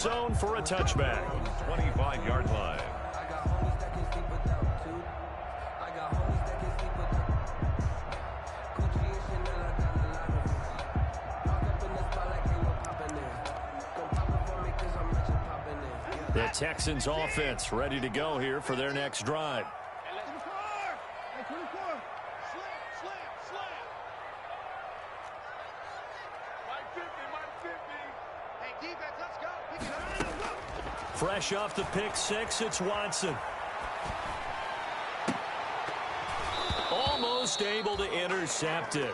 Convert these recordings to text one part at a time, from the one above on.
zone for a touchback. 25-yard line. The Texans offense ready to go here for their next drive. Fresh off the pick six, it's Watson. Almost able to intercept it.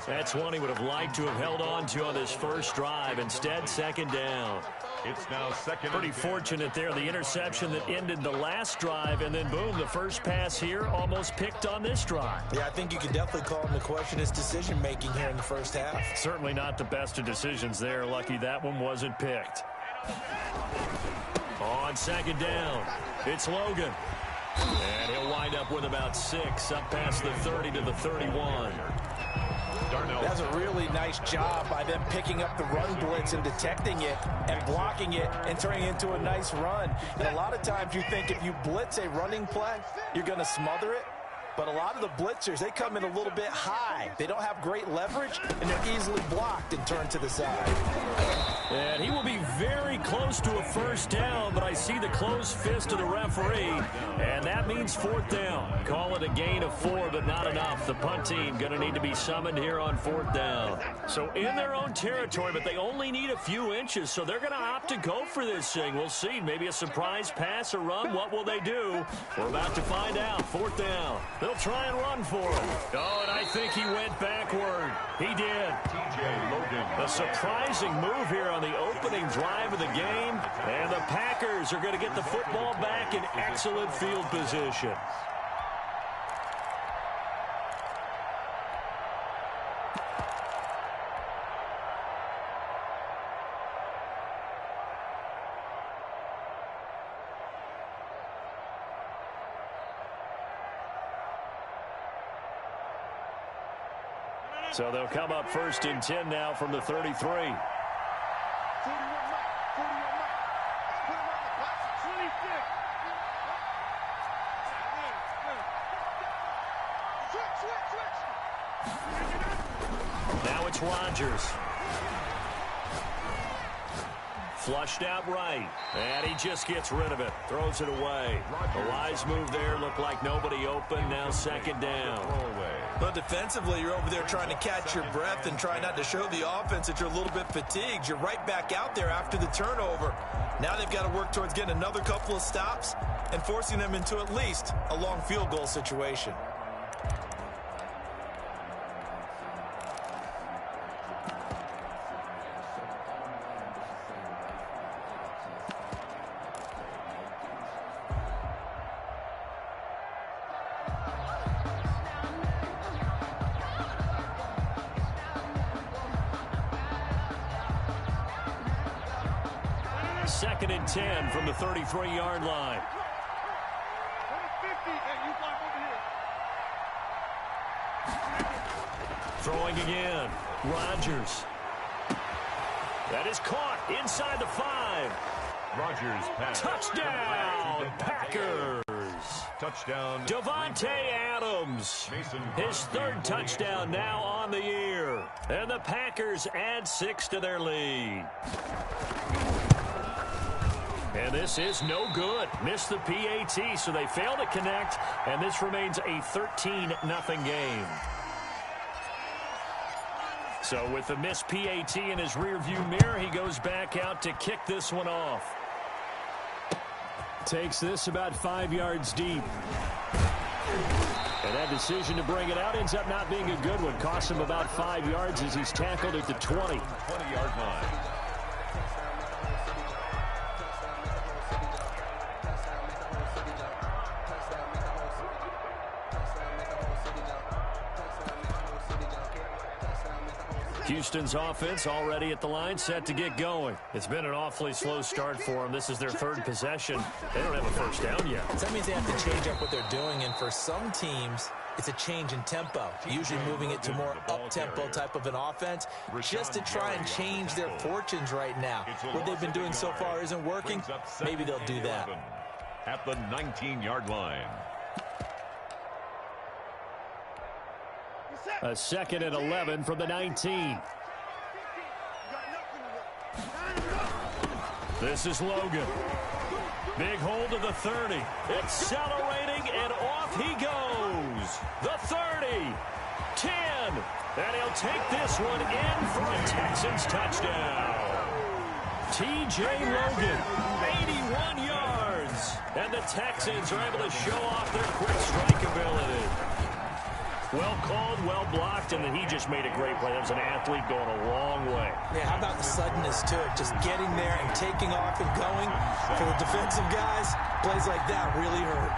That's one he would have liked to have held on to on this first drive. Instead, second down. It's now second. Pretty fortunate there. The interception that ended the last drive, and then boom, the first pass here almost picked on this drive. Yeah, I think you could definitely call him to question his decision-making here in the first half. Certainly not the best of decisions there. Lucky that one wasn't picked. On second down, it's Logan. And he'll wind up with about 6, up past the 30 to the 31. That's a really nice job by them picking up the run blitz and detecting it and blocking it and turning it into a nice run. And a lot of times you think if you blitz a running play, you're going to smother it. But a lot of the blitzers, they come in a little bit high. They don't have great leverage, and they're easily blocked and turned to the side. And he will be very close to a first down, but I see the closed fist of the referee, and that means fourth down. Call it a gain of 4, but not enough. The punt team going to need to be summoned here on fourth down. So in their own territory, but they only need a few inches, so they're going to opt to go for this thing. We'll see. Maybe a surprise pass or run. What will they do? We're about to find out. Fourth down. They'll try and run for it. Oh, and I think he went backward. He did. A surprising move here on the opening drive of the game. And the Packers are going to get the football back in excellent field position. So they'll come up first and 10 now from the 33. Now it's Rodgers. Flushed out right, and he just gets rid of it, throws it away. A wise move there, looked like nobody open, now second down. But defensively, you're over there trying to catch your breath and try not to show the offense that you're a little bit fatigued. You're right back out there after the turnover. Now they've got to work towards getting another couple of stops and forcing them into at least a long field goal situation. Second and 10 from the 33-yard line. Throwing again. Rodgers. That is caught inside the 5. Rodgers pass. Touchdown, Packers. Touchdown. Davante Adams. His third touchdown now on the year. And the Packers add 6 to their lead. And this is no good. Missed the PAT, so they fail to connect, and this remains a 13-0 game. So with the missed PAT in his rearview mirror, he goes back out to kick this one off. Takes this about 5 yards deep. And that decision to bring it out ends up not being a good one. Costs him about 5 yards as he's tackled at the 20. 20-yard line. Houston's offense already at the line, set to get going. It's been an awfully slow start for them. This is their third possession. They don't have a first down yet. That means they have to change up what they're doing, and for some teams, it's a change in tempo, usually moving it to more up-tempo type of an offense, just to try and change their fortunes right now. What they've been doing so far isn't working. Maybe they'll do that. At the 19-yard line. A 2nd and 11 from the 19. This is Logan. Big hold to the 30. Accelerating, and off he goes. The 30. 10. And he'll take this one in for a Texans touchdown. T.J. Logan, 81 yards. And the Texans are able to show off their quick strike ability. Well called, well blocked, and then he just made a great play. That was an athlete going a long way. Yeah, how about the suddenness to it? Just getting there and taking off and going. For the defensive guys, plays like that really hurt.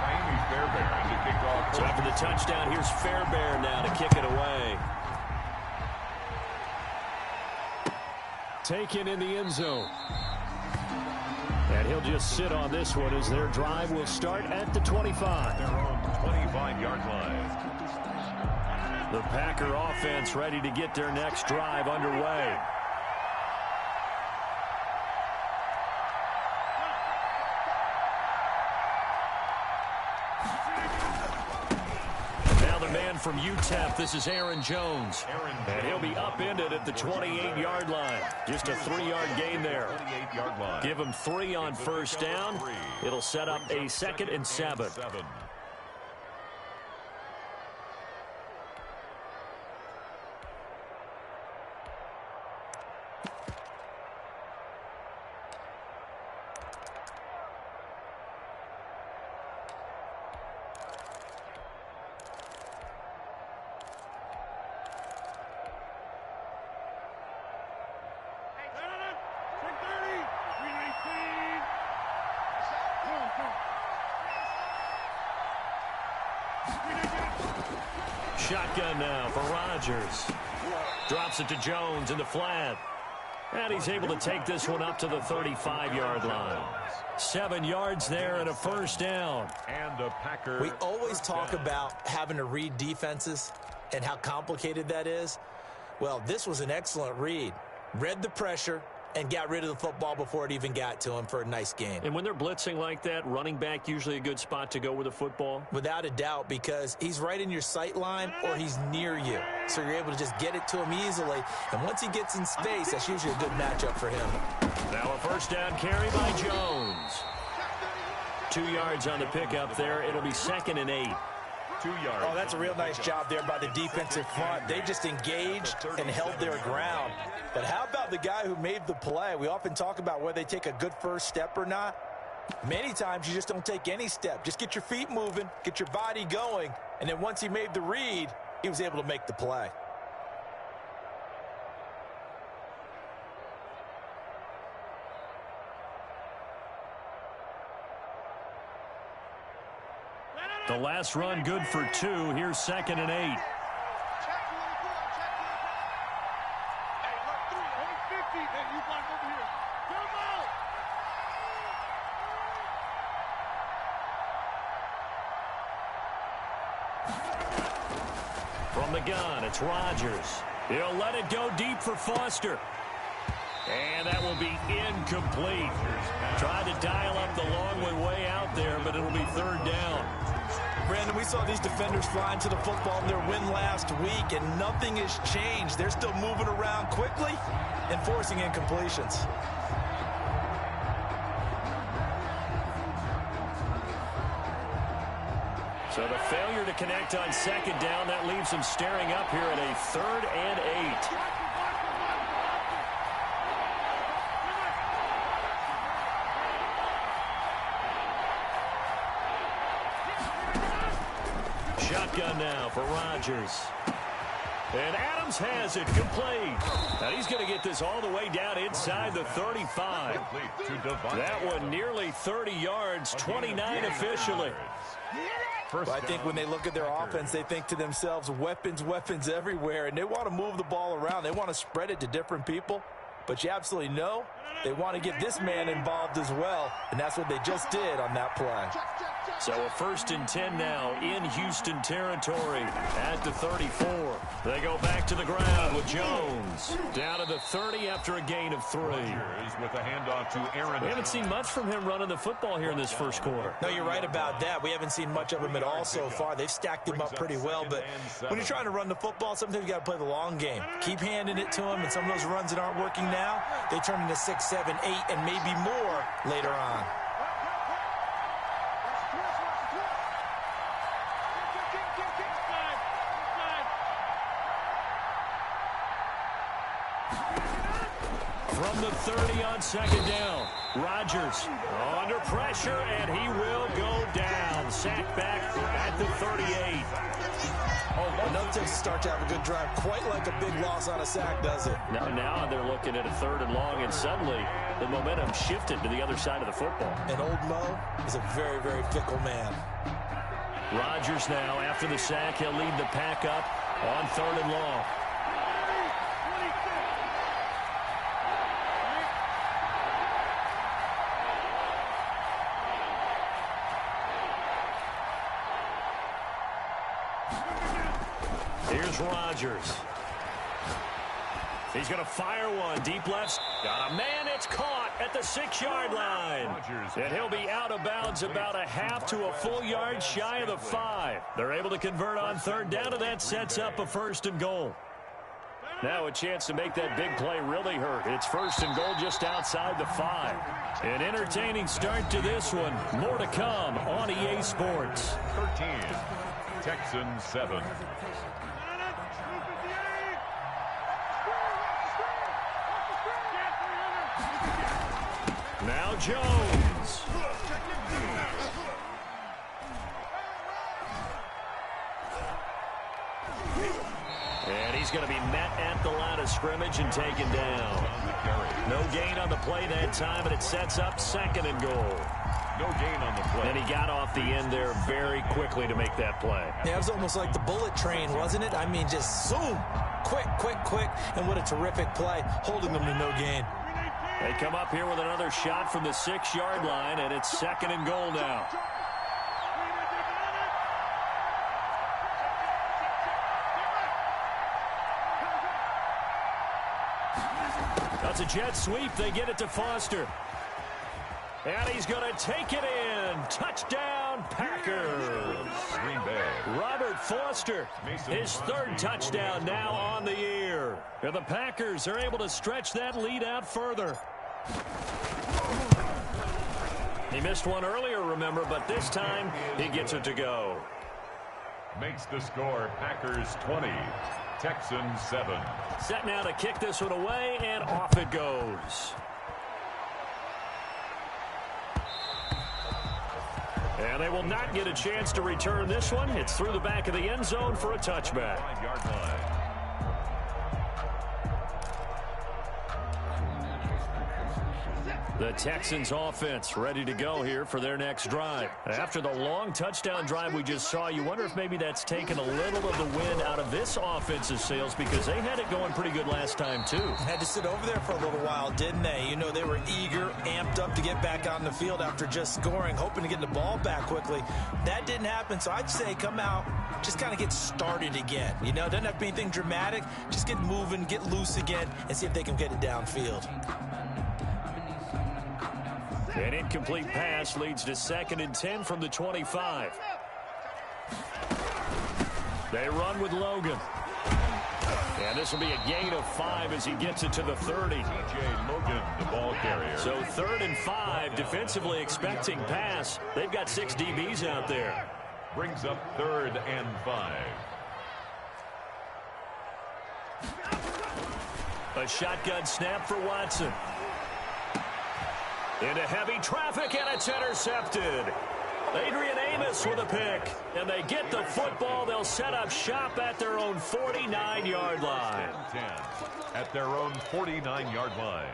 Miami Fairbairn to kick off. So after the touchdown, here's Fairbairn now to kick it away. Taken in the end zone. And he'll just sit on this one as their drive will start at the 25. Their own 25-yard line. The Packer offense ready to get their next drive underway. Now the man from UTEP, this is Aaron Jones. And he'll be upended at the 28-yard line. Just a 3-yard gain there. Give him 3 on first down. It'll set up a 2nd and 7. Shotgun now for Rodgers. Drops it to Jones in the flat. And he's able to take this one up to the 35-yard line. 7 yards there and a first down. And a Packer. We always talk about having to read defenses and how complicated that is. Well, this was an excellent read. Read the pressure and got rid of the football before it even got to him for a nice gain. And when they're blitzing like that, running back usually a good spot to go with the football? Without a doubt, because he's right in your sight line or he's near you. So you're able to just get it to him easily. And once he gets in space, that's usually a good matchup for him. Now a first down carry by Jones. 2 yards on the pickup there. It'll be 2nd and 8. 2 yards. Oh, that's a real nice job there by the defensive front. They just engaged and held their ground. But how about the guy who made the play? We often talk about whether they take a good first step or not. Many times you just don't take any step. Just get your feet moving, get your body going, and then once he made the read, he was able to make the play. The last run good for 2. Here's 2nd and 8. From the gun, it's Rodgers. He'll let it go deep for Foster. And that will be incomplete. Tried to dial up the long way out there, but it'll be 3rd down. Brandon, we saw these defenders flying to the football in their win last week, and nothing has changed. They're still moving around quickly and forcing incompletions. So the failure to connect on 2nd down, that leaves them staring up here at a 3rd and 8. Shotgun now for Rodgers. And Adams has it complete. Now he's going to get this all the way down inside the 35. That one nearly 30 yards, 29 officially. But I think when they look at their offense, they think to themselves, weapons, weapons everywhere, and they want to move the ball around. They want to spread it to different people. but you absolutely know they want to get this man involved as well, and that's what they just did on that play. So a 1st and 10 now in Houston territory at the 34. They go back to the ground with Jones. Down to the 30 after a gain of 3. With a handoff to Aaron. We haven't seen much from him running the football here in this first quarter. No, you're right about that. We haven't seen much of him at all so far. They've stacked him up pretty well, but when you're trying to run the football, sometimes you got to play the long game. Keep handing it to him, and some of those runs that aren't working now, they turn into 6, 7, 8, and maybe more later on. From the 30 on 2nd down, Rodgers under pressure, and he will go down. Sacked back at the 38. Oh, enough to start to have a good drive. Quite like a big loss on a sack, does it? Now they're looking at a 3rd and long, and suddenly the momentum shifted to the other side of the football. And old Mo is a very, very fickle man. Rodgers now, after the sack, he'll lead the pack up on 3rd and long. Here's Rodgers. He's going to fire one. Deep left. Got a man. It's caught at the 6-yard line. And he'll be out of bounds about a half to a full yard shy of the 5. They're able to convert on 3rd down, and that sets up a 1st and goal. Now a chance to make that big play really hurt. It's 1st and goal just outside the 5. An entertaining start to this one. More to come on EA Sports. 13, Texans 7. Now Jones. And he's going to be met at the line of scrimmage and taken down. No gain on the play that time, and it sets up 2nd and goal. No gain on the play. And he got off the end there very quickly to make that play. Yeah, it was almost like the bullet train, wasn't it? I mean, just zoom. Quick, quick, quick. And what a terrific play, holding them to no gain. They come up here with another shot from the 6-yard line, and it's 2nd and goal now. That's a jet sweep. They get it to Foster. And he's going to take it in. Touchdown, Packers. Green Bay. Robert Foster, his 3rd touchdown now on the year. And the Packers are able to stretch that lead out further. He missed one earlier, remember, but this time he gets it to go. Makes the score Packers 20, Texans 7. Set now to kick this one away, and off it goes. And they will not get a chance to return this one. It's through the back of the end zone for a touchback. 5-yard line. The Texans offense ready to go here for their next drive. After the long touchdown drive we just saw, you wonder if maybe that's taken a little of the wind out of this offensive sails, because they had it going pretty good last time too. Had to sit over there for a little while, didn't they? You know, they were eager, amped up to get back on the field after just scoring, hoping to get the ball back quickly. That didn't happen, so I'd say come out, just kind of get started again. You know, doesn't have to be anything dramatic. Just get moving, get loose again, and see if they can get it downfield. An incomplete pass leads to 2nd and 10 from the 25. They run with Logan. And this will be a gain of 5 as he gets it to the 30. TJ Logan, the ball carrier. So 3rd and 5, defensively expecting pass. They've got 6 DBs out there. Brings up 3rd and 5. A shotgun snap for Watson. Into heavy traffic, and it's intercepted. Adrian Amos with a pick. And they get the football. They'll set up shop at their own 49-yard line. 10 at their own 49-yard line.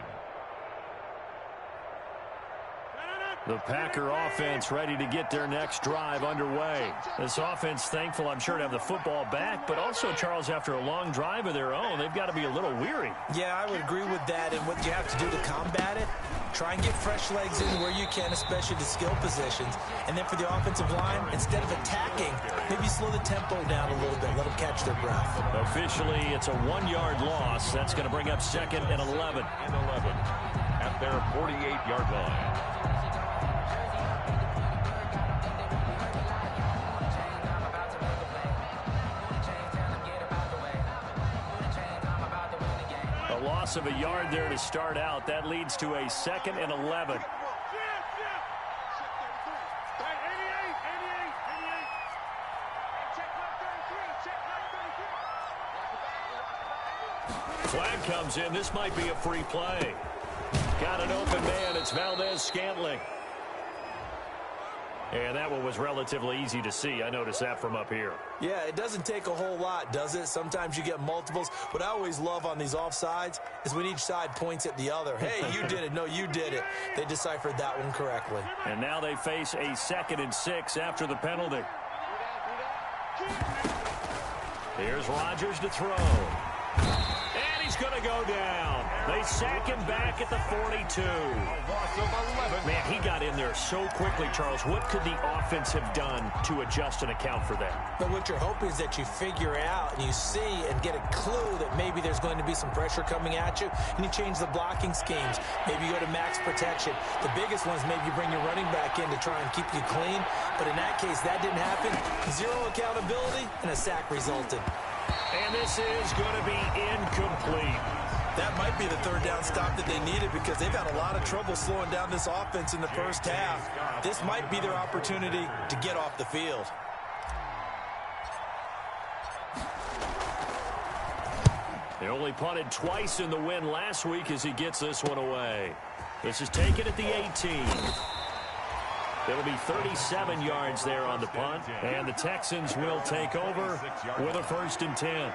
The Packer offense ready to get their next drive underway. This offense thankful, I'm sure, to have the football back, but also, Charles, after a long drive of their own, they've got to be a little weary. Yeah, I would agree with that, and what you have to do to combat it, try and get fresh legs in where you can, especially the skill positions. And then for the offensive line, instead of attacking, maybe slow the tempo down a little bit, let them catch their breath. Officially, it's a 1-yard loss. That's going to bring up 2nd and 11. At their 48-yard line. A loss of a yard there to start out. That leads to a 2nd and 11. Flag comes in. This might be a free play. Got an open man. It's Valdez-Scantling. And that one was relatively easy to see. I noticed that from up here. Yeah, it doesn't take a whole lot, does it? Sometimes you get multiples. What I always love on these offsides is when each side points at the other. Hey, you did it. No, you did it. They deciphered that one correctly. And now they face a 2nd and 6 after the penalty. Here's Rodgers to throw. And he's going to go down. They sack him back at the 42. Man, he got in there so quickly, Charles. What could the offense have done to adjust and account for that? But what you're hoping is that you figure out and you see and get a clue that maybe there's going to be some pressure coming at you, and you change the blocking schemes. Maybe you go to max protection. The biggest one is maybe you bring your running back in to try and keep you clean. But in that case, that didn't happen. Zero accountability, and a sack resulted. And this is going to be incomplete. That might be the 3rd down stop that they needed because they've had a lot of trouble slowing down this offense in the first half. This might be their opportunity to get off the field. They only punted twice in the win last week as he gets this one away. This is taken at the 18. It'll be 37 yards there on the punt, and the Texans will take over with a 1st and 10.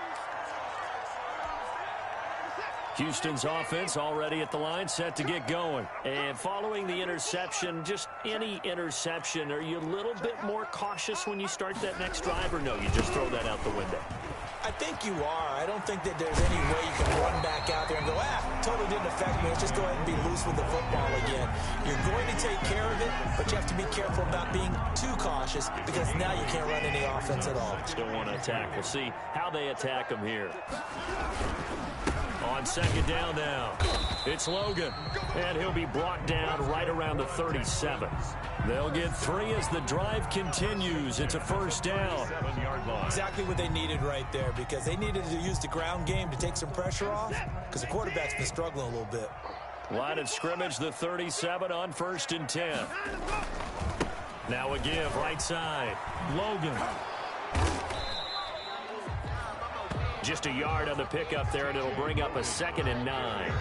Houston's offense already at the line, set to get going. And following the interception, just any interception, are you a little bit more cautious when you start that next drive, or no, you just throw that out the window? I think you are. I don't think that there's any way you can run back out there and go, totally didn't affect me. Let's just go ahead and be loose with the football again. You're going to take care of it, but you have to be careful about being too cautious because now you can't run any offense at all. Still want to attack. We'll see how they attack them here. On 2nd down now, it's Logan, and he'll be brought down right around the 37. They'll get 3 as the drive continues. It's a 1st down. Exactly what they needed right there because they needed to use the ground game to take some pressure off because the quarterback's been struggling a little bit. Line of scrimmage, the 37 on 1st and 10. Now a give right side. Logan. Just a yard on the pickup there, and it'll bring up a 2nd and 9.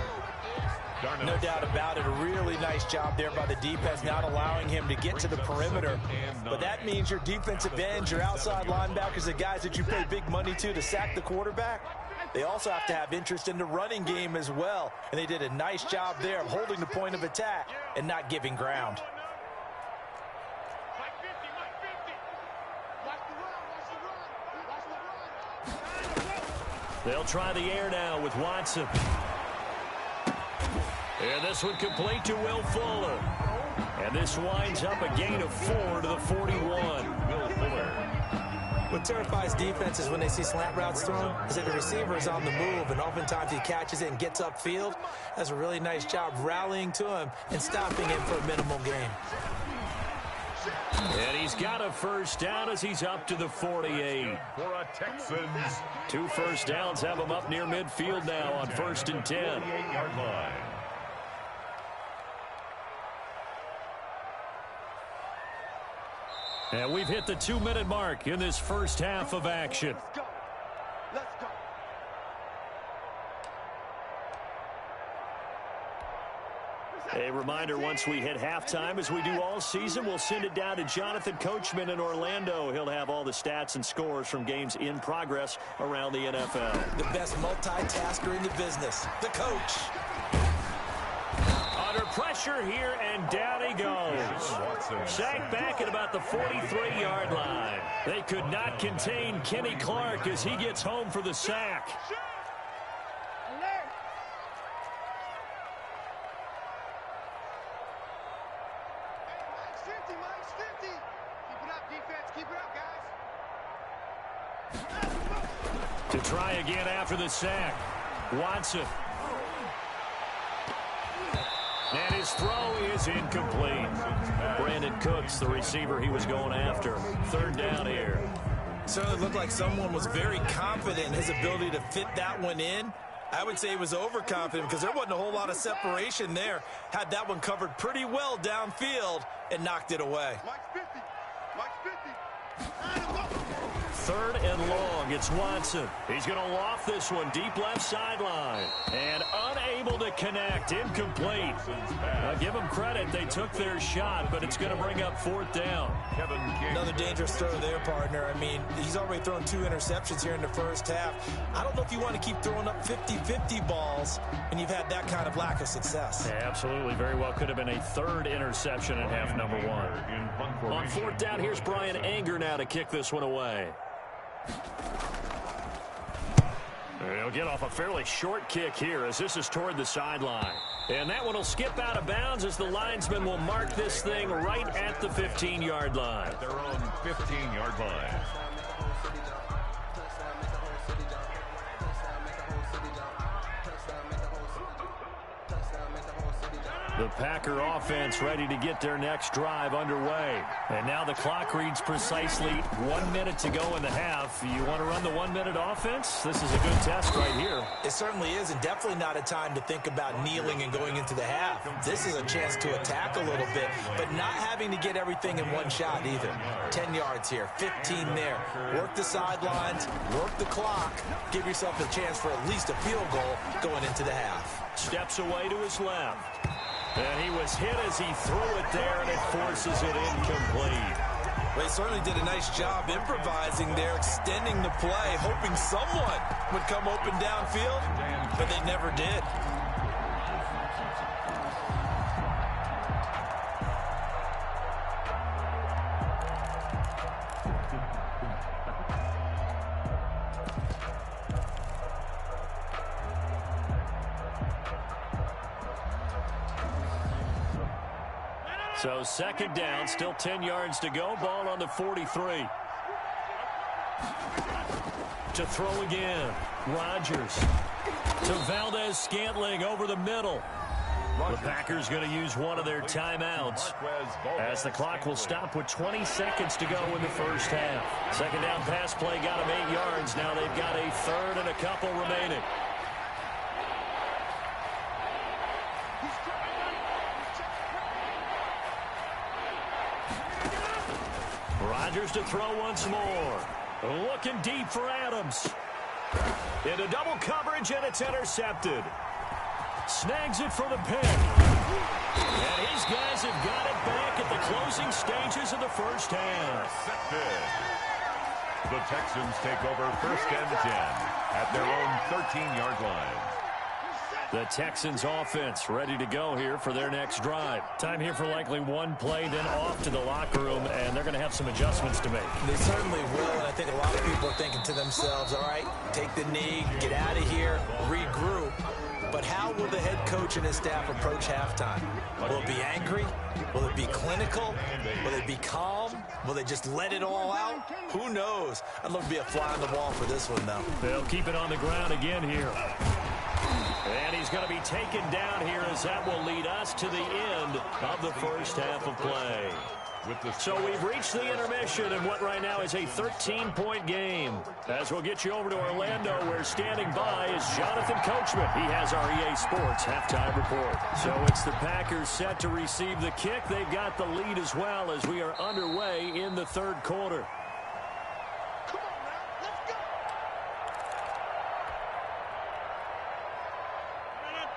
No doubt about it. A really nice job there by the defense, not allowing him to get to the perimeter. But that means your defensive ends, your outside linebackers, the guys that you pay big money to sack the quarterback, they also have to have interest in the running game as well. And they did a nice job there of holding the point of attack and not giving ground. They'll try the air now with Watson. And this one complete to Will Fuller. And this winds up a gain of 4 to the 41. Will Fuller. What terrifies defenses when they see slant routes thrown is that the receiver is on the move, and oftentimes he catches it and gets upfield. Does a really nice job rallying to him and stopping him for a minimal gain. And he's got a 1st down as he's up to the 48. For a Texans. 2 first downs have him up near midfield now on 1st and 10. 48-yard line. And we've hit the 2-minute mark in this first half of action. Let's go. A reminder, once we hit halftime, as we do all season, we'll send it down to Jonathan Coachman in Orlando. He'll have all the stats and scores from games in progress around the NFL. The best multitasker in the business, the coach. Under pressure. pressure here, and down he goes. Sacked back at about the 43-yard line. They could not contain Kenny Clark as he gets home for the sack. To try again after the sack, Watson. And his throw is incomplete. Brandon Cooks, the receiver he was going after. Third down here. Certainly looked like someone was very confident in his ability to fit that one in. I would say he was overconfident because there wasn't a whole lot of separation there. Had that one covered pretty well downfield and knocked it away. Third and long, it's Watson. He's going to loft this one deep left sideline. And unable to connect, incomplete. Now give them credit, they took their shot, but it's going to bring up fourth down. Another dangerous throw there, partner. I mean, he's already thrown 2 interceptions here in the first half. I don't know if you want to keep throwing up 50-50 balls when you've had that kind of lack of success. Yeah, absolutely. Very well could have been a third interception in half number 1. On fourth down, here's Brian Anger now to kick this one away. He'll get off a fairly short kick here as this is toward the sideline. And that one will skip out of bounds as the linesman will mark this thing right at the 15-yard line. At their own 15-yard line. The Packer offense ready to get their next drive underway. And now the clock reads precisely 1 minute to go in the half. You want to run the 1 minute offense? This is a good test right here. It certainly is, and definitely not a time to think about kneeling and going into the half. This is a chance to attack a little bit, but not having to get everything in one shot either. 10 yards here, 15 there. Work the sidelines, work the clock, give yourself a chance for at least a field goal going into the half. Steps away to his left. And he was hit as he threw it there, and it forces it incomplete. Well, he certainly did a nice job improvising there, extending the play, hoping someone would come open downfield, but they never did. So second down, still 10 yards to go. Ball on the 43. To throw again. Rodgers. To Valdez-Scantling over the middle. The Packers going to use one of their timeouts as the clock will stop with 20 seconds to go in the first half. Second down pass play got them 8 yards. Now they've got a third and a couple remaining. Rodgers to throw once more. Looking deep for Adams. Into double coverage, and it's intercepted. Snags it for the pick. And his guys have got it back at the closing stages of the first half. The Texans take over first and 10 at their own 13-yard line. The Texans offense ready to go here for their next drive. Time here for likely one play, then off to the locker room, and they're going to have some adjustments to make. They certainly will, and I think a lot of people are thinking to themselves, all right, take the knee, get out of here, regroup. But how will the head coach and his staff approach halftime? Will it be angry? Will it be clinical? Will it be calm? Will they just let it all out? Who knows? I'd love to be a fly on the wall for this one, though. They'll keep it on the ground again here. And he's going to be taken down here as that will lead us to the end of the first half of play. So we've reached the intermission in what right now is a 13-point game. As we'll get you over to Orlando, where standing by is Jonathan Coachman. He has our EA Sports halftime report. So it's the Packers set to receive the kick. They've got the lead as well as we are underway in the third quarter.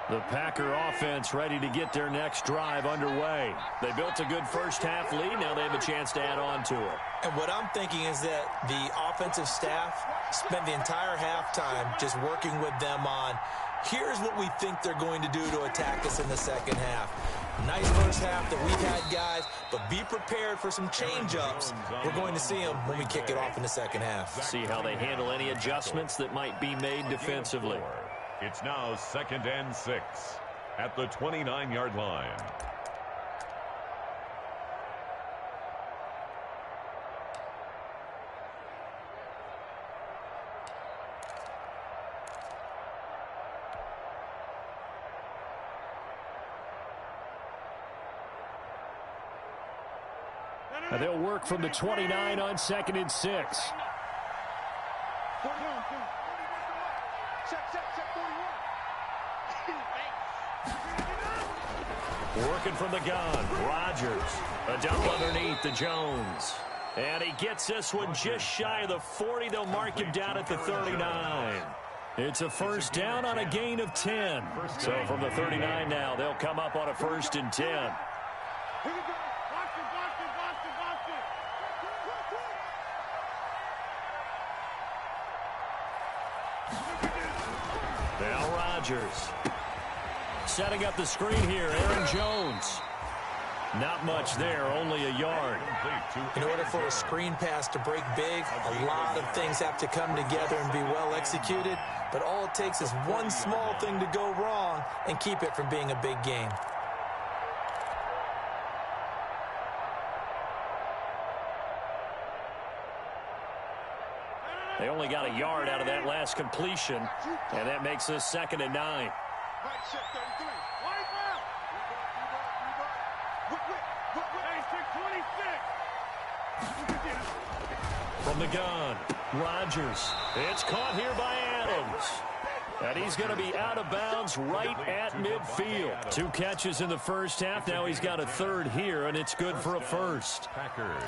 The Packer offense ready to get their next drive underway. They built a good first half lead. Now they have a chance to add on to it. And what I'm thinking is that the offensive staff spent the entire halftime just working with them on, here's what we think they're going to do to attack us in the second half. Nice first half that we've had, guys, but be prepared for some change-ups. We're going to see them when we kick it off in the second half. See how they handle any adjustments that might be made defensively. It's now 2nd and 6 at the 29-yard line. And they'll work from the 29 on 2nd and 6. Working from the gun, Rodgers. A dump underneath to Jones. And he gets this one just shy of the 40. They'll mark him down at the 39. It's a first down on a gain of 10. So from the 39 now, they'll come up on a 1st and 10. Now Rodgers. Setting up the screen here, Aaron Jones. Not much there, only a yard. In order for a screen pass to break big, a lot of things have to come together and be well executed, but all it takes is one small thing to go wrong and keep it from being a big game. They only got a yard out of that last completion, and that makes this 2nd and 9. From the gun, Rodgers. It's caught here by Adams. And he's going to be out of bounds right at midfield. 2 catches in the first half. Now he's got a 3rd here, and it's good for a 1st. Packers.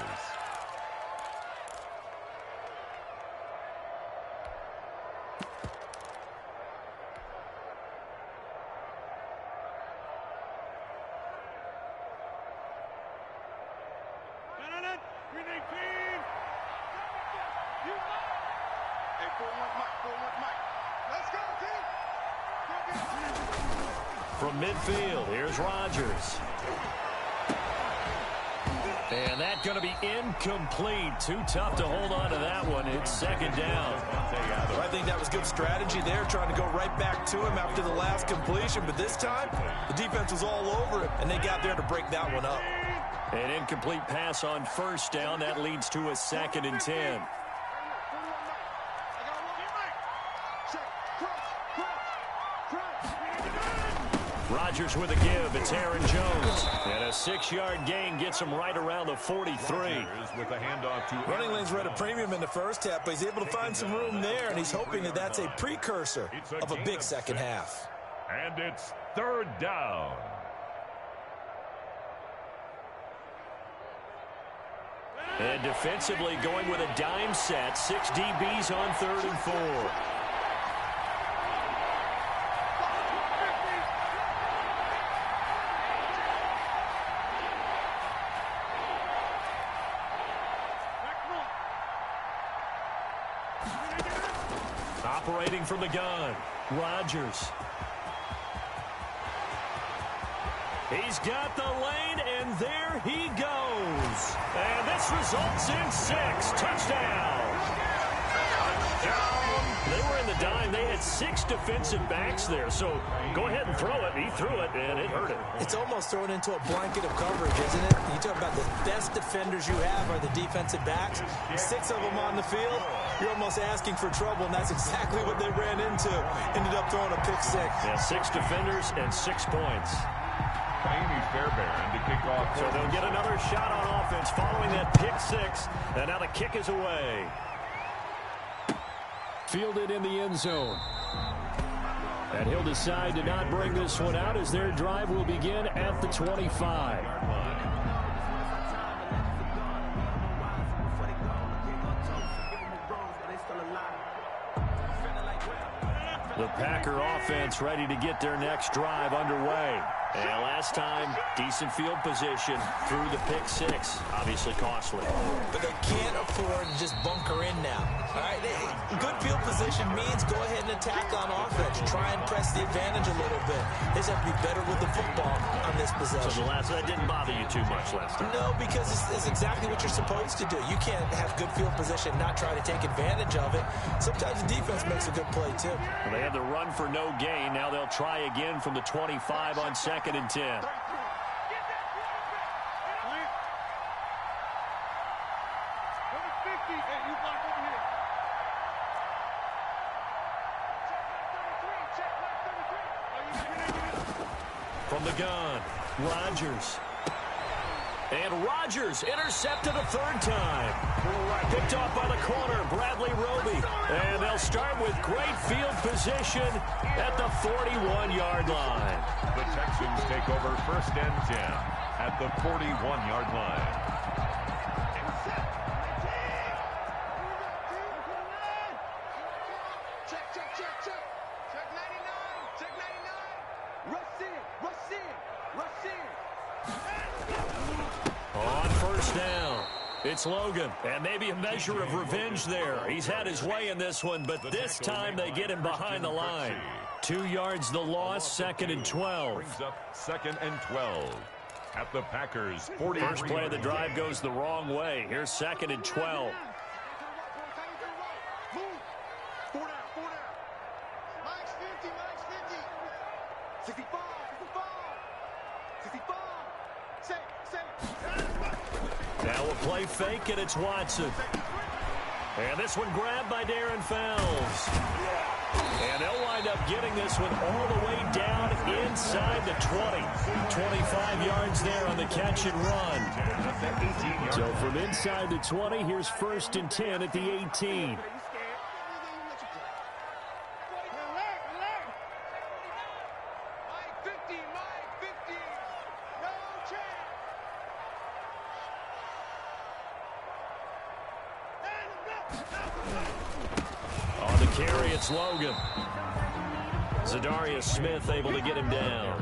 From midfield, here's Rodgers. And that's going to be incomplete. Too tough to hold on to that one. It's 2nd down. Well, I think that was good strategy there, trying to go right back to him after the last completion. But this time, the defense was all over him, and they got there to break that one up. An incomplete pass on 1st down. That leads to a 2nd and 10. Rodgers with a give. It's Aaron Jones. And a 6-yard gain gets him right around the 43. With a handoff to Running lanes were at a premium in the first half, but he's able to find some room there, and he's hoping that that's a precursor of a big second half. And it's 3rd down. And defensively going with a dime set. 6 DBs on 3rd and 4. Operating from the gun, Rodgers. He's got the lane, and there he goes. And this results in 6. Touchdown. They were in the dime. They had 6 defensive backs there. So go ahead and throw it. He threw it, and it hurt him. It's almost thrown into a blanket of coverage, isn't it? You talk about the best defenders you have are the defensive backs. 6 of them on the field. You're almost asking for trouble, and that's exactly what they ran into. Ended up throwing a pick 6. Yeah, 6 defenders and 6 points. Amy Fairbairn to kick off. So they'll get another shot on offense following that pick 6. And now the kick is away. Fielded in the end zone. And he'll decide to not bring this one out as their drive will begin at the 25. The Packer offense ready to get their next drive underway. And last time, decent field position through the pick six. Obviously costly. But they can't afford to just bunker in now. All right, good field position means go ahead and attack on offense. Try and press the advantage a little bit. They just have to be better with the football on this possession. So that didn't bother you too much last time? No, because it's exactly what you're supposed to do. You can't have good field position, not try to take advantage of it. Sometimes the defense makes a good play, too. Well, they have the run for no gain. Now they'll try again from the 25 on 2nd and 10. From the gun, Rodgers. And Rodgers intercepted a third time. Picked off by the corner, Bradley Roby. And they'll start with great field position at the 41-yard line. The Texans take over 1st and 10 at the 41-yard line. On 1st down, it's Logan, and maybe a measure of revenge there. He's had his way in this one, but this time they get him behind the line. 2 yards the loss, 2nd and 12. Brings up 2nd and 12 at the Packers' 40. First play of the drive goes the wrong way. Here's 2nd and 12. Now a play fake, and it's Watson. And this one grabbed by Darren Fells. And they'll wind up getting this one all the way down inside the 20. 25 yards there on the catch and run. So from inside the 20, here's 1st and 10 at the 18. On the carry, it's Logan. Zadarius Smith able to get him down.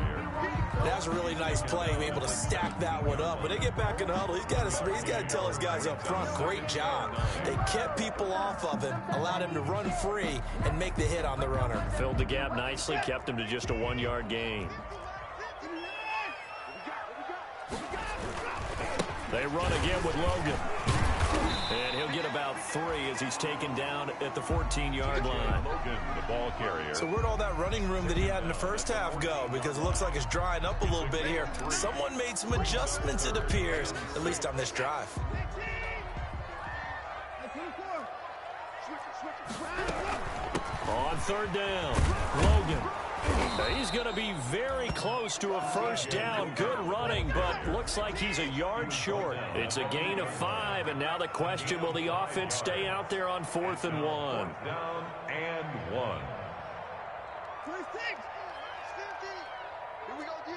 That was a really nice play, able to stack that one up. When they get back in the huddle, he's got to tell his guys up front, great job. They kept people off of him, allowed him to run free and make the hit on the runner. Filled the gap nicely, kept him to just a 1-yard gain. They run again with Logan. And he'll get about 3 as he's taken down at the 14-yard line. Logan, the ball carrier. So where'd all that running room that he had in the first half go? Because it looks like it's drying up a little bit here. Someone made some adjustments, it appears, at least on this drive. On 3rd down, Logan. He's going to be very close to a 1st down. Good running, but looks like he's a yard short. It's a gain of 5, and now the question, will the offense stay out there on 4th and 1? Down and 1. 26. 50. Here we go, D.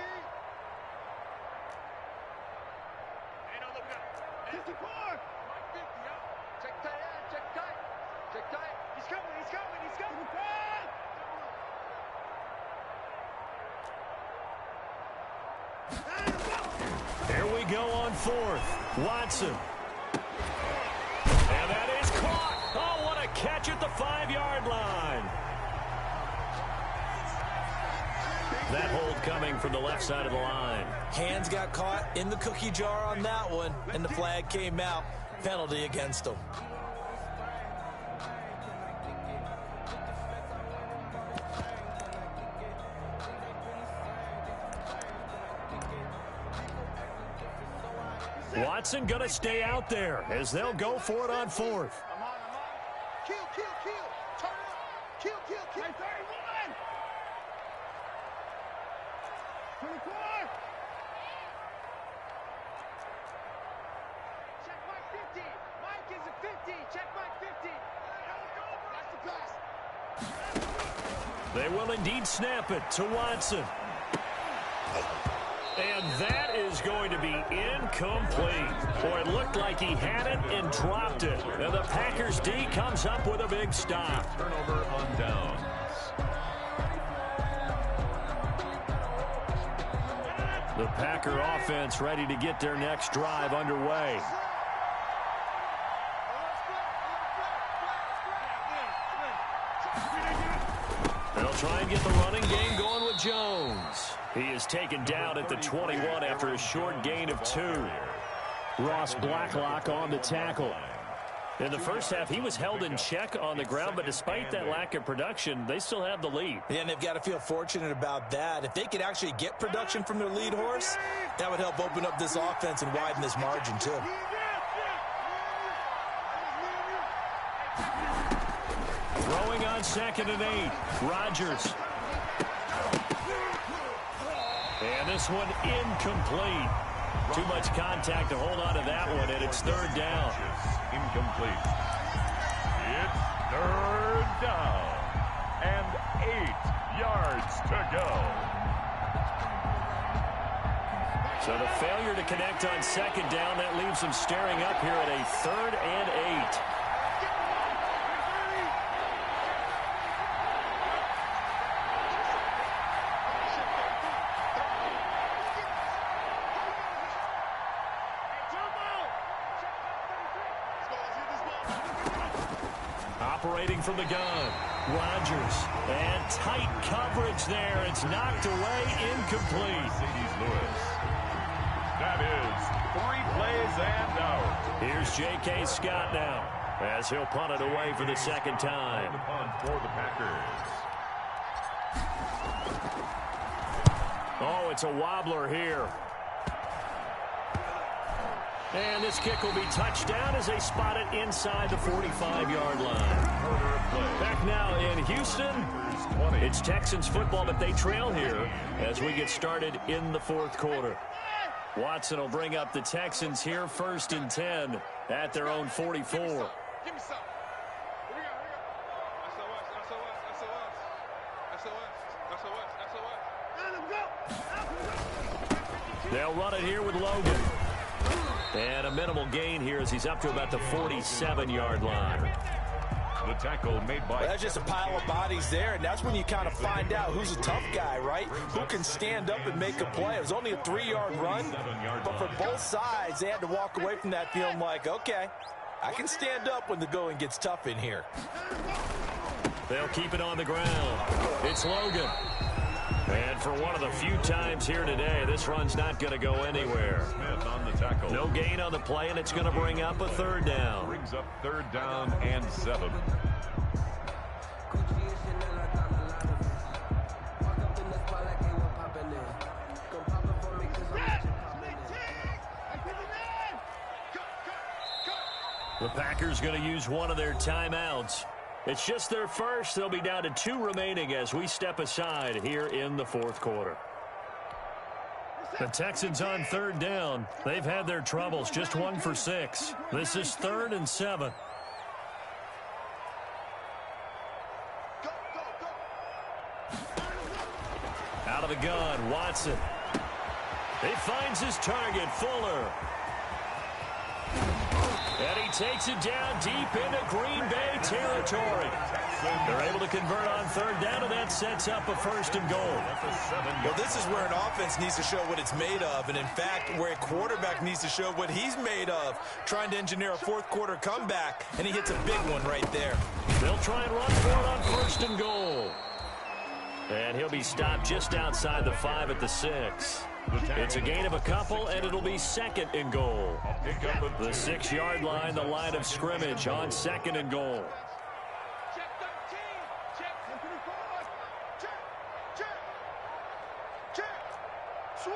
Hey, no, look, we got 54. 50, yeah. Check tight, check tight. Check tight. He's coming, he's coming, he's coming. Here we go on 4th. Watson. And that is caught. Oh, what a catch at the 5-yard line. That hold coming from the left side of the line. Hands got caught in the cookie jar on that one, and the flag came out. Penalty against him. Watson going to stay out there as they'll go for it on 4th. Kill, kill, kill. Turn up. Kill, kill, kill. 31. 24. Check Mike 50. Mike is a 50. Check Mike 50. That's the pass. They will indeed snap it to Watson. And that is going to be incomplete. Boy, it looked like he had it and dropped it. And the Packers D comes up with a big stop. Turnover on downs. The Packer offense ready to get their next drive underway. They'll try and get the running game going with Jones. He is taken down at the 21 after a short gain of 2. Ross Blacklock on the tackle. In the first half, he was held in check on the ground, but despite that lack of production, they still have the lead. Yeah, and they've got to feel fortunate about that. If they could actually get production from their lead horse, that would help open up this offense and widen this margin, too. Throwing on 2nd and 8. Rodgers. And this one incomplete. Too much contact to hold on to that one, and it's 3rd down. Incomplete. It's 3rd down. And 8 yards to go. So the failure to connect on 2nd down, that leaves them staring up here at a 3rd and 8. Operating from the gun, Rodgers, and tight coverage there. It's knocked away, incomplete. Lewis. That is 3 plays and out. Here's J.K. Scott now, as he'll punt it away for the 2nd time. The punt for the Packers. Oh, it's a wobbler here. And this kick will be touched down as they spot it inside the 45-yard line. Back now in Houston, it's Texans football, but they trail here as we get started in the 4th quarter. Watson will bring up the Texans here, 1st and 10 at their own 44. Give me some. Here we go. SOS. They'll run it here with Logan. And a minimal gain here as he's up to about the 47-yard line. The tackle made by... Well, that's just a pile of bodies there, and that's when you kind of find out who's a tough guy, right? Who can stand up and make a play. It was only a 3-yard run, but for both sides, they had to walk away from that feeling like, okay, I can stand up when the going gets tough in here. They'll keep it on the ground. It's Logan. And for one of the few times here today, this run's not going to go anywhere. Smith on the tackle. No gain on the play, and it's going to bring up a 3rd down. Brings up 3rd down and 7. The Packers going to use one of their timeouts. It's just their first. They'll be down to 2 remaining as we step aside here in the 4th quarter. The Texans on 3rd down. They've had their troubles, just 1 for 6. This is 3rd and 7. Out of the gun, Watson. He finds his target, Fuller. And he takes it down deep into Green Bay territory. They're able to convert on 3rd down, and that sets up a 1st and goal. Well, this is where an offense needs to show what it's made of, and in fact, where a quarterback needs to show what he's made of, trying to engineer a 4th quarter comeback, and he hits a big one right there. They'll try and run for it on 1st and goal. And he'll be stopped just outside the 5 at the 6. It's a gain of a couple, and it'll be 2nd and goal. The 6-yard line, the line of scrimmage on 2nd and goal. Check 13. Check. Switch.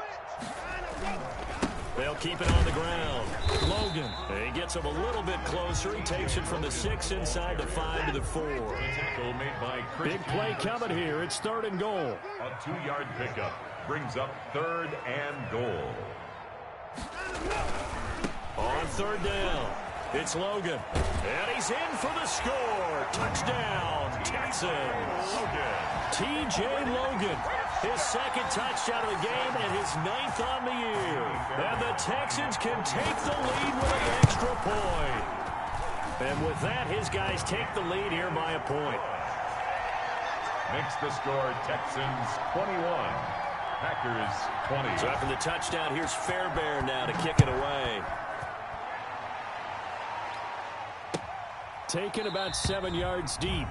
They'll keep it on the ground. Logan, he gets him a little bit closer. He takes it from the 6 inside the 5 to the 4. Tackle made by Big play coming here. It's 3rd and goal. A 2-yard pickup brings up 3rd and goal. On 3rd down, it's Logan. And he's in for the score. Touchdown, Texans. T.J. Logan, his 2nd touchdown of the game and his 9th on the year. And the Texans can take the lead with an extra point. And with that, his guys take the lead here by a point. Makes the score Texans 21 Packers 20. So after the touchdown, here's Fairbairn now to kick it away. Taken about 7 yards deep.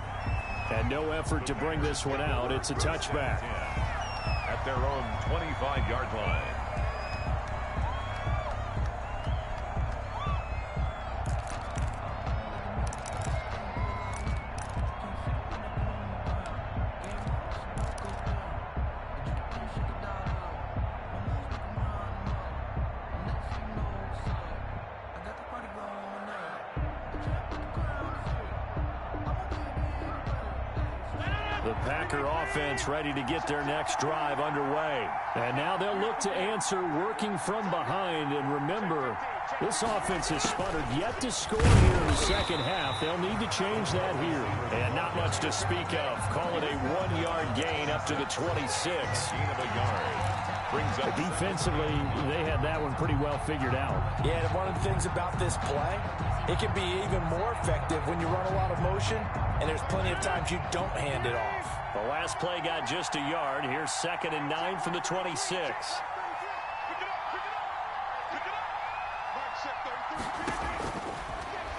And no effort to bring this one out. It's a touchback. At their own 25-yard line. The Packer offense ready to get their next drive underway. And now they'll look to answer working from behind. And remember, this offense has sputtered yet to score here in the second half. They'll need to change that here. And not much to speak of. Call it a 1-yard gain up to the 26. Gain of a yard. Brings up Defensively, they had that one pretty well figured out. Yeah, and one of the things about this play, it can be even more effective when you run a lot of motion, and there's plenty of times you don't hand it off. The last play got just a yard. Here's 2nd and 9 from the 26.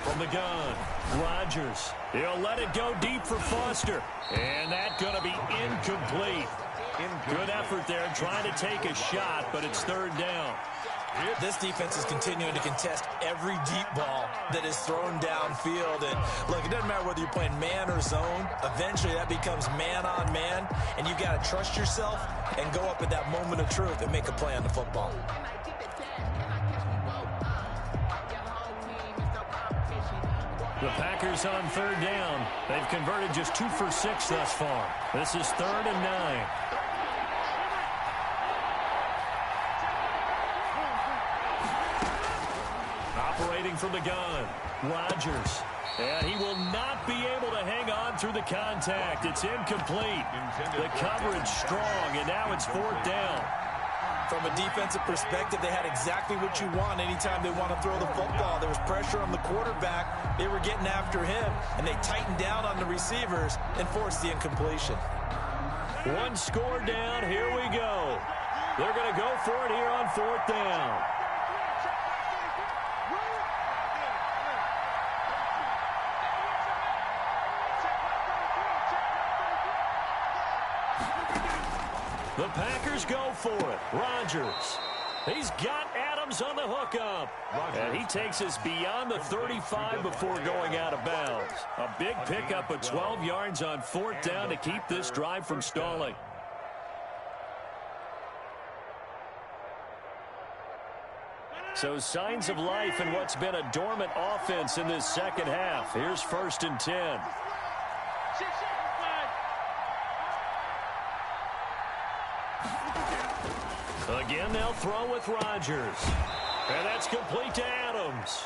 From the gun, Rodgers. He'll let it go deep for Foster. And that's going to be incomplete. Good effort there trying to take a shot, but it's 3rd down. This defense is continuing to contest every deep ball that is thrown downfield. And look, it doesn't matter whether you're playing man or zone. Eventually that becomes man on man, and you got to trust yourself and go up at that moment of truth and make a play on the football. The Packers on 3rd down. They've converted just 2 for 6 thus far. This is 3rd and 9. Operating from the gun, Rodgers. And he will not be able to hang on through the contact. It's incomplete. The coverage strong, and now it's 4th down. From a defensive perspective, they had exactly what you want anytime they want to throw the football. There was pressure on the quarterback. They were getting after him, and they tightened down on the receivers and forced the incompletion. 1 score down. Here we go. They're going to go for it here on 4th down. The Packers go for it. Rodgers. He's got Adams on the hookup. And he takes us beyond the 35 before going out of bounds. A big pickup of 12 yards on 4th down to keep this drive from stalling. So signs of life in what's been a dormant offense in this second half. Here's 1st and 10. Again, they'll throw with Rodgers. And that's complete to Adams.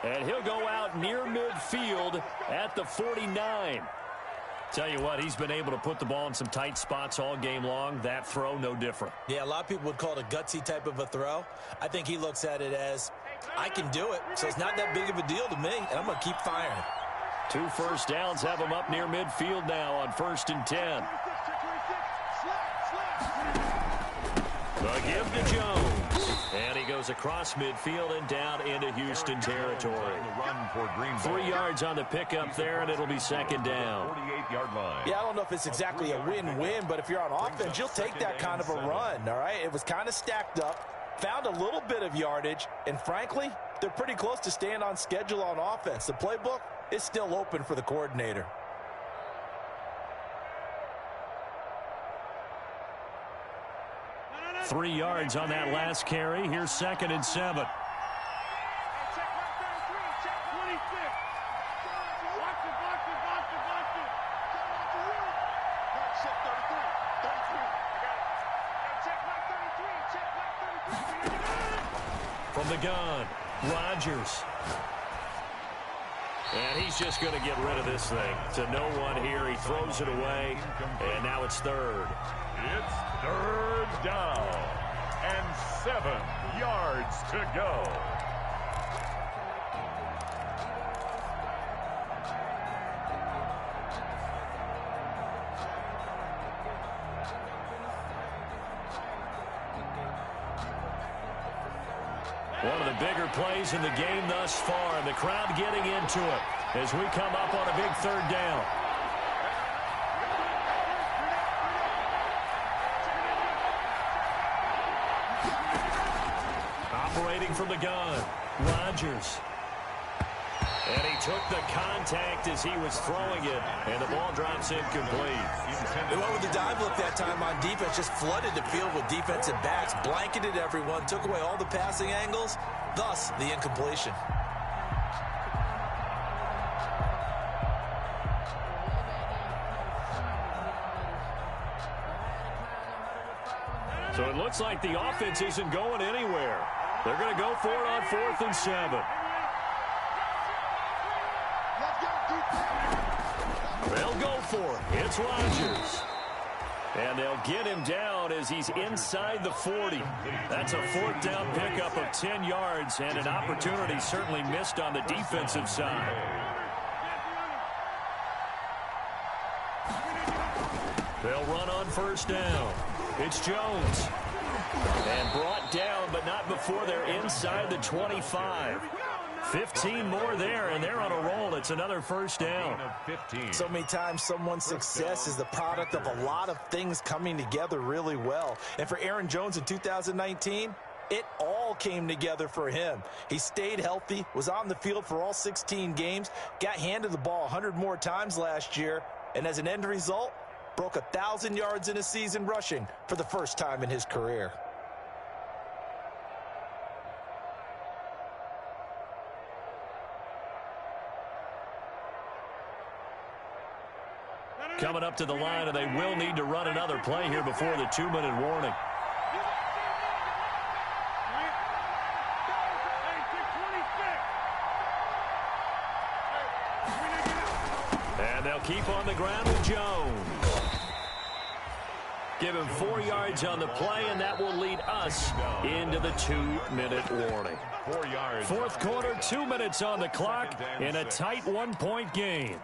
And he'll go out near midfield at the 49. Tell you what, he's been able to put the ball in some tight spots all game long. That throw, no different. Yeah, a lot of people would call it a gutsy type of a throw. I think he looks at it as, I can do it, so it's not that big of a deal to me, and I'm going to keep firing. 2 first downs have him up near midfield now on 1st and 10. The give to Jones. And he goes across midfield and down into Houston territory. 3 yards on the pickup there, and it'll be 2nd down. 48-yard line. Yeah, I don't know if it's exactly a win-win, but if you're on offense, you'll take that kind of a run, all right? It was kind of stacked up, found a little bit of yardage, and frankly, they're pretty close to staying on schedule on offense. The playbook is still open for the coordinator. Three yards on that last carry. Here's 2nd and 7. From the gun, Rodgers. And he's just going to get rid of this thing. To no one here. He throws it away. And now it's 3rd. It's 3rd down and 7 yards to go. One of the bigger plays in the game thus far, and the crowd getting into it as we come up on a big third down. Operating from the gun, Rodgers. And he took the contact as he was throwing it, and the ball drops incomplete. They went with the dive look that time on defense, just flooded the field with defensive backs, blanketed everyone, took away all the passing angles, thus the incompletion. So it looks like the offense isn't going anywhere. They're going to go for it on 4th and 7. They'll go for it. It's Rodgers. And they'll get him down as he's inside the 40. That's a 4th down pickup of 10 yards and an opportunity certainly missed on the defensive side. They'll run on 1st down. It's Jones. And brought down, but not before they're inside the 25. 15 more there, and they're on a roll. It's another 1st down. So many times someone's success is the product of a lot of things coming together really well. And for Aaron Jones in 2019, it all came together for him. He stayed healthy, was on the field for all 16 games, got handed the ball 100 more times last year, and as an end result, broke 1,000 yards in a season rushing for the first time in his career. Coming up to the line, and they will need to run another play here before the 2-minute warning. And they'll keep on the ground with Jones. Give him 4 yards on the play, and that will lead us into the 2-minute warning. 4 yards. 4th quarter, 2 minutes on the clock in a tight 1-point game.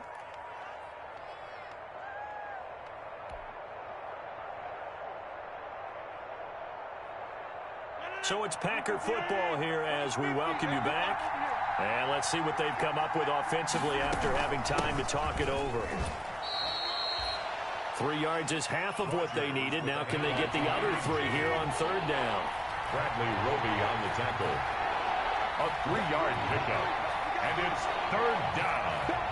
So it's Packer football here as we welcome you back. And let's see what they've come up with offensively after having time to talk it over. 3 yards is half of what they needed. Now can they get the other 3 here on 3rd down? Bradley Roby on the tackle. A 3-yard pickup. And it's 3rd down.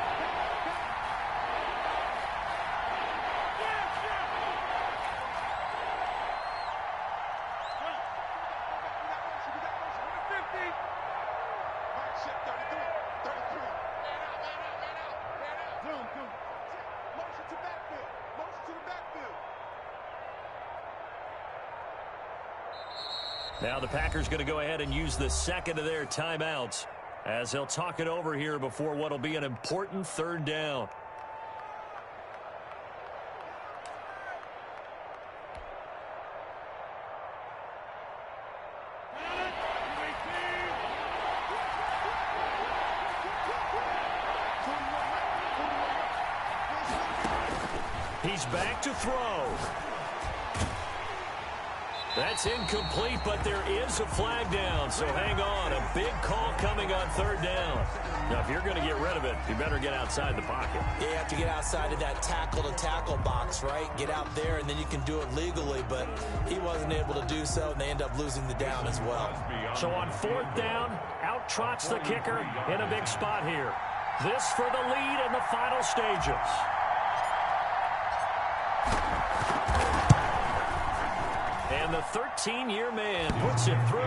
Now the Packers going to go ahead and use the second of their timeouts as they'll talk it over here before what will be an important 3rd down. He's back to throw. That's incomplete, but there is a flag down, so hang on. A big call coming on 3rd down. Now, if you're going to get rid of it, you better get outside the pocket. Yeah, you have to get outside of that tackle-to-tackle box, right? Get out there, and then you can do it legally, but he wasn't able to do so, and they end up losing the down as well. So on 4th down, out trots the kicker in a big spot here. This for the lead in the final stages. And the 13-year man puts it through.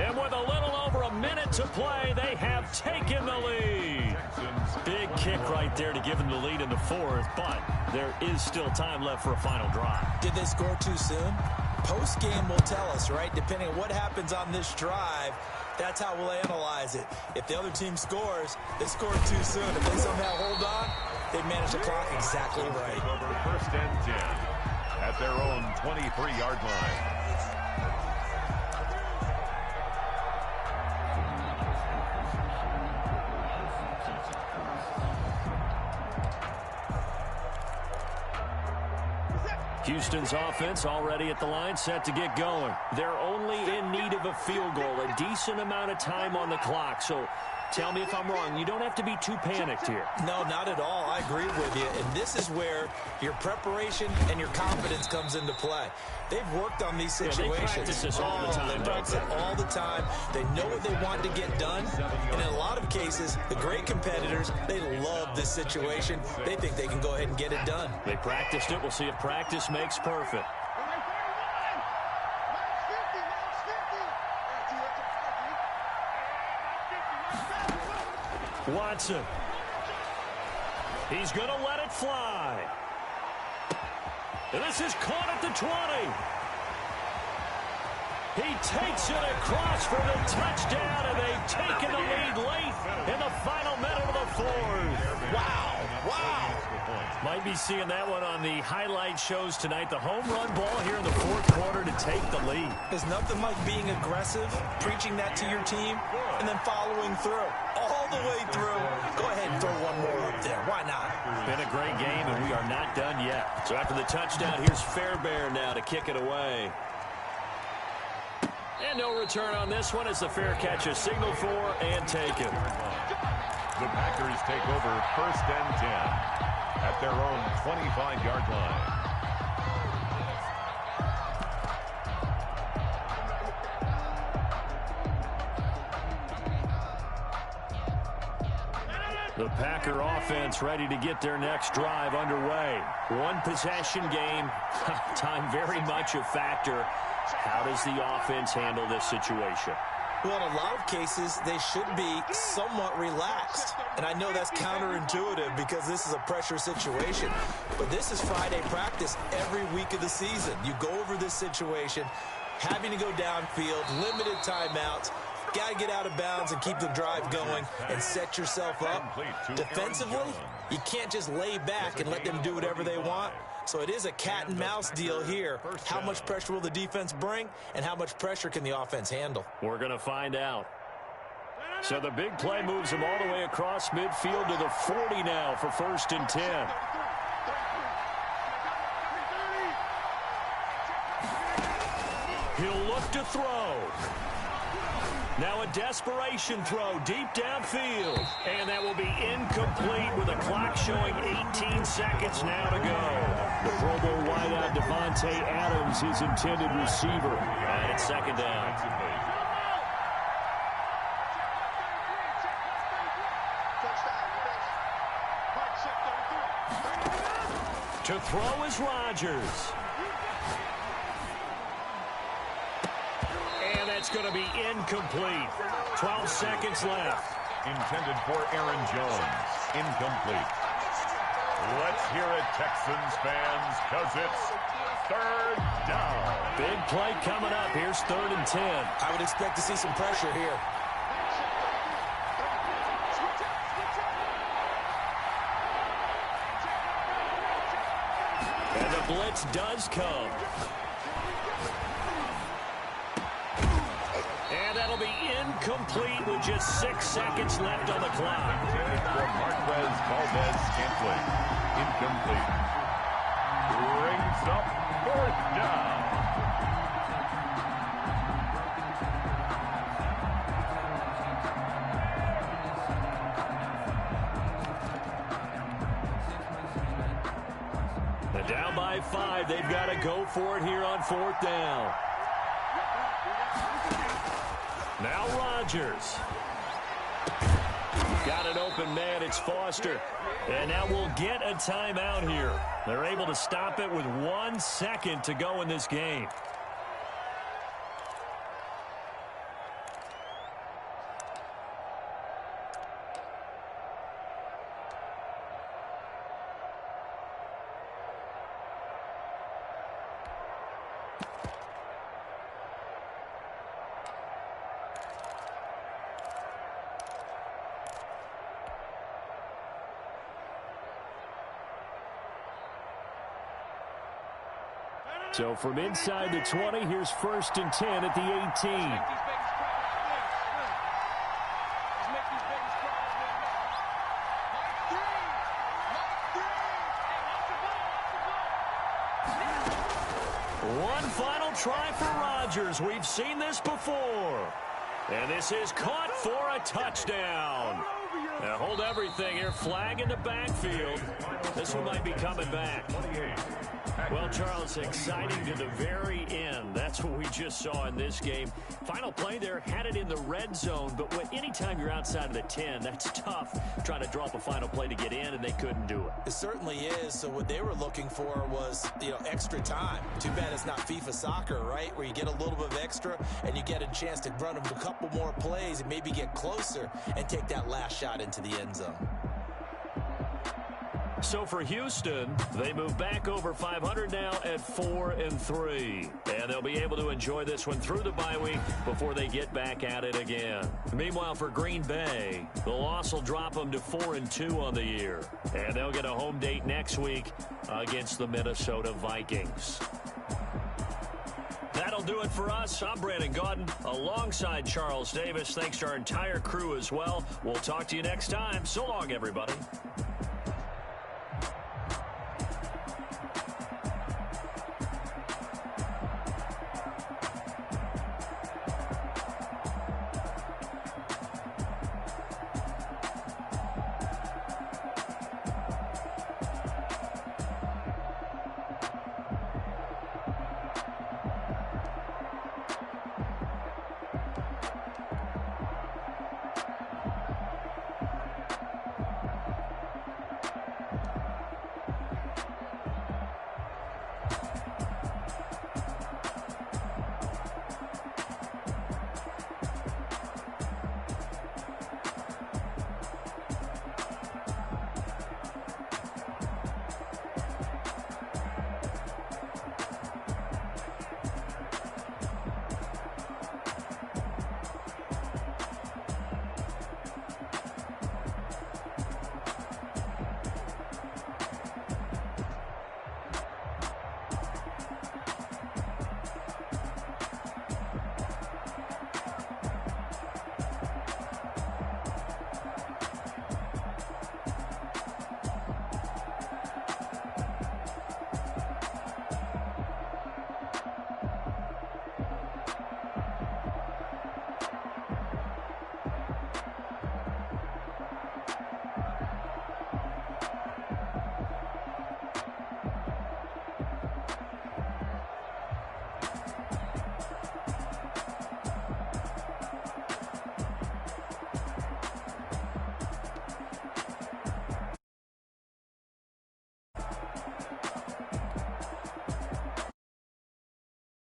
And with a little over a minute to play, they have taken the lead. Big kick right there to give them the lead in the 4th, but there is still time left for a final drive. Did they score too soon? Post-game will tell us, right? Depending on what happens on this drive, that's how we'll analyze it. If the other team scores, they scored too soon. If they somehow hold on, they manage the clock exactly right. Over 1st and 10 at their own 23-yard line. Houston's offense already at the line, set to get going. They're only in need of a field goal, a decent amount of time on the clock. So tell me if I'm wrong. You don't have to be too panicked here. No, not at all. I agree with you. And this is where your preparation and your confidence comes into play. They've worked on these situations. They practice this all the time. They practice it all the time. They know what they want to get done. And in a lot of cases, the great competitors, they love this situation. They think they can go ahead and get it done. They practiced it. We'll see if practice makes perfect. Watson. He's going to let it fly. And this is caught at the 20. He takes it across for the touchdown, and they've taken the lead late in the final minute of the fourth. Wow. Might be seeing that one on the highlight shows tonight. The home run ball here in the fourth quarter to take the lead. There's nothing like being aggressive, preaching that to your team, and then following through. All the way through. Go ahead and throw one more up there. Why not? Been a great game, and we are not done yet. So after the touchdown, here's Fairbairn now to kick it away. And no return on this one as the fair catch is signaled for and taken. The Packers take over 1st and 10 at their own 25-yard line. The Packer offense ready to get their next drive underway. One possession game, time very much a factor. How does the offense handle this situation? Well, in a lot of cases, they should be somewhat relaxed. And I know that's counterintuitive because this is a pressure situation. But this is Friday practice every week of the season. You go over this situation, having to go downfield, limited timeouts. Got to get out of bounds and keep the drive going and set yourself up. Defensively, you can't just lay back and let them do whatever they want. So it is a cat and mouse deal here. How much pressure will the defense bring, and how much pressure can the offense handle? We're going to find out. So the big play moves him all the way across midfield to the 40 now for 1st and 10. He'll look to throw. Now a desperation throw deep downfield. And that will be incomplete with the clock showing 18 seconds now to go. The Pro Bowl wideout Devontae Adams, his intended receiver. And it's 2nd down. To throw is Rodgers. And that's going to be incomplete. 12 seconds left. Intended for Aaron Jones. Incomplete. Let's hear it, Texans fans, because it's 3rd down. Big play coming up. Here's 3rd and 10. I would expect to see some pressure here. And the blitz does come. And that'll be incomplete with just 6 seconds left on the clock. For Marquez Valdez-Scantling. Incomplete. Brings up 4th down. And down by 5. They've got to go for it here on 4th down. Now Rodgers. Got an open man. It's Foster. And now we'll get a timeout here. They're able to stop it with 1 second to go in this game. So from inside the 20, here's 1st and 10 at the 18. One final try for Rodgers. We've seen this before. And this is caught for a touchdown. Now hold everything here. Flag in the backfield. This one might be coming back. Well, Charles, exciting to the very end. That's what we just saw in this game. Final play there, had it in the red zone, but anytime you're outside of the 10, that's tough trying to draw up a final play to get in, and they couldn't do it. It certainly is. So what they were looking for was, extra time. Too bad it's not FIFA soccer, right, where you get a little bit of extra and you get a chance to run them a couple more plays and maybe get closer and take that last shot into the end zone. So for Houston, they move back over 500 now at 4-3. And they'll be able to enjoy this one through the bye week before they get back at it again. Meanwhile, for Green Bay, the loss will drop them to 4-2 on the year. And they'll get a home date next week against the Minnesota Vikings. That'll do it for us. I'm Brandon Gaudin alongside Charles Davis. Thanks to our entire crew as well. We'll talk to you next time. So long, everybody.